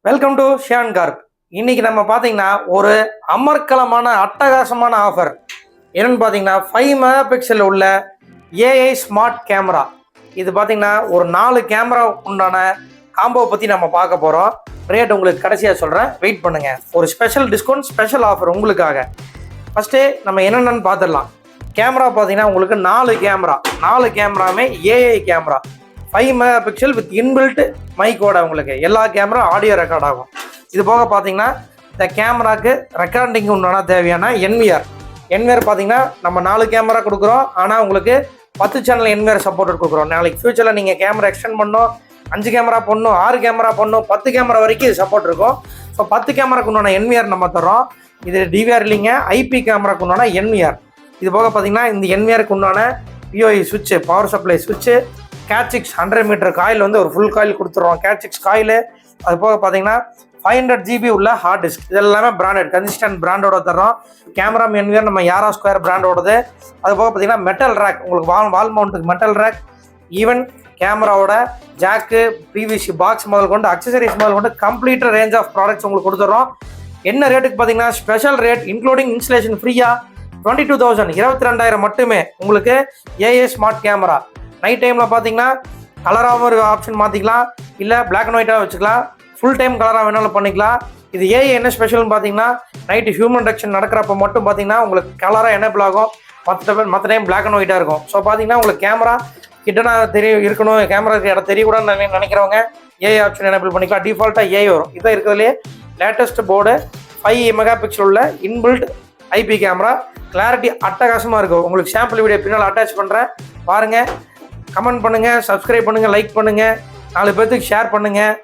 Welcome to Chiyaan corp. இன்னைக்கு நம்ம பார்த்தீங்கன்னா ஒரு அமர்க்கலமான அட்டகாசமான ஆஃபர் என்னன்னு பார்த்தீங்கன்னா 5 மெகா பிக்சல் உள்ள ஏஐ ஸ்மார்ட் கேமரா. இது பார்த்தீங்கன்னா ஒரு 4 கேமரா உண்டான காம்போ பற்றி நம்ம பார்க்க போகிறோம். ரேட் உங்களுக்கு கடைசியாக சொல்கிறேன், வெயிட் பண்ணுங்கள். ஒரு ஸ்பெஷல் டிஸ்கவுண்ட், ஸ்பெஷல் ஆஃபர் உங்களுக்காக. ஃபஸ்ட்டு நம்ம என்னென்னு பார்த்துடலாம். கேமரா பார்த்தீங்கன்னா உங்களுக்கு 4 கேமராமே AI camera, 5 mega pixel with inbuilt மைக்கோட உங்களுக்கு எல்லா கேமரா ஆடியோ ரெக்கார்ட் ஆகும். இது போக பார்த்தீங்கன்னா இந்த கேமராக்கு ரெக்கார்டிங் உண்டான தேவையான என்விஆர் பார்த்தீங்கன்னா நம்ம 4 கேமரா கொடுக்குறோம். ஆனால் உங்களுக்கு 10 சேனல் என்விஆர் சப்போர்ட் கொடுக்குறோம். நாளைக்கு ஃபியூச்சரில் நீங்கள் கேமரா எக்ஸ்டெண்ட் பண்ணணும், 5 கேமரா பண்ணணும், 6 கேமரா பண்ணணும், 10 கேமரா வரைக்கும் இது சப்போர்ட் இருக்கும். ஸோ 10 கேமராக்கு உண்டான என்விஆர் நம்ம தரோம். இது டிவிஆர் இல்லைங்க, ஐபி கேமராக்கு உண்டான என்விஆர். இது போக பார்த்தீங்கன்னா இந்த என்விஆருக்கு உண்டான பிஓஇ சுவிட்சு, பவர் சப்ளை சுவிட்சு, கேட்சிக்ஸ் 100 மீட்டர் காயில் வந்து ஒரு ஃபுல் காயில் கொடுத்துருவோம், கேட்சிக்ஸ் காயில். அது போக பார்த்தீங்கன்னா 500 GB உள்ள ஹார்ட் டிஸ்க். இது எல்லாமே பிராண்டட் கன்சிஸ்டன்ட் பிராண்டோட தரோம். கேமரா என்விஆர் நம்ம யாரா ஸ்கொயர் பிராண்டோடது. அது போக பார்த்தீங்கன்னா மெட்டல் ரேக், உங்களுக்கு வால் மவுண்ட்டுக்கு மெட்டல் ரேக், ஈவன் கேமராவோட ஜாக்கு, பிவிசி பாக்ஸ் முதல் கொண்டு அக்சசரிஸ் முதல் கொண்டு கம்ப்ளீட் ரேஞ்ச் ஆஃப் ப்ராடக்ட்ஸ் உங்களுக்கு கொடுத்துட்றோம். என்ன ரேட்டுக்கு பார்த்தீங்கன்னா ஸ்பெஷல் ரேட் இன்க்ளூடிங் இன்ஸ்டலேஷன் ஃப்ரீயா 22,000, 22,000 மட்டுமே உங்களுக்கு ஏஏ ஸ்மார்ட் கேமரா. நைட் டைமில் பார்த்தீங்கன்னா கலராகவும் ஒரு ஆப்ஷன் மாற்றிக்கலாம், இல்லை பிளாக் அண்ட் ஒயிட்டாக வச்சுக்கலாம், ஃபுல் டைம் கலராக வேணாலும் பண்ணிக்கலாம். இது ஏஐ என்ன ஸ்பெஷல்னு பார்த்தீங்கன்னா நைட்டு ஹியூமன் டெக்ஷன் நடக்கிறப்ப மட்டும் பார்த்தீங்கன்னா உங்களுக்கு கலராக எனேபிள் ஆகும், மற்ற டைம் பிளாக் அண்ட் ஒயிட்டாக இருக்கும். ஸோ பார்த்தீங்கன்னா உங்களுக்கு கேமரா கிட்டனா இருக்கணும், கேமராக்கு இடம் தெரியக்கூடாதுன்னு நினைக்கிறவங்க ஏஐ ஆப்ஷன் எனேபிள் பண்ணிக்கலாம். டிஃபால்ட்டாக ஏஐ வரும். இதான் இருக்கிறதுலே லேட்டஸ்ட் போர்டு, 5 மெகா பிக்சல் உள்ள இன்பில்ட் ஐபி கேமரா. கிளாரிட்டி அட்டகாசமாக இருக்கும். உங்களுக்கு சாம்பிள் வீடியோ பின்னால் அட்டாச் பண்ணுறேன், பாருங்கள். கமெண்ட் பண்ணுங்கள், சப்ஸ்கிரைப் பண்ணுங்கள், லைக் பண்ணுங்கள், 4 பேர்த்துக்கு ஷேர் பண்ணுங்கள்.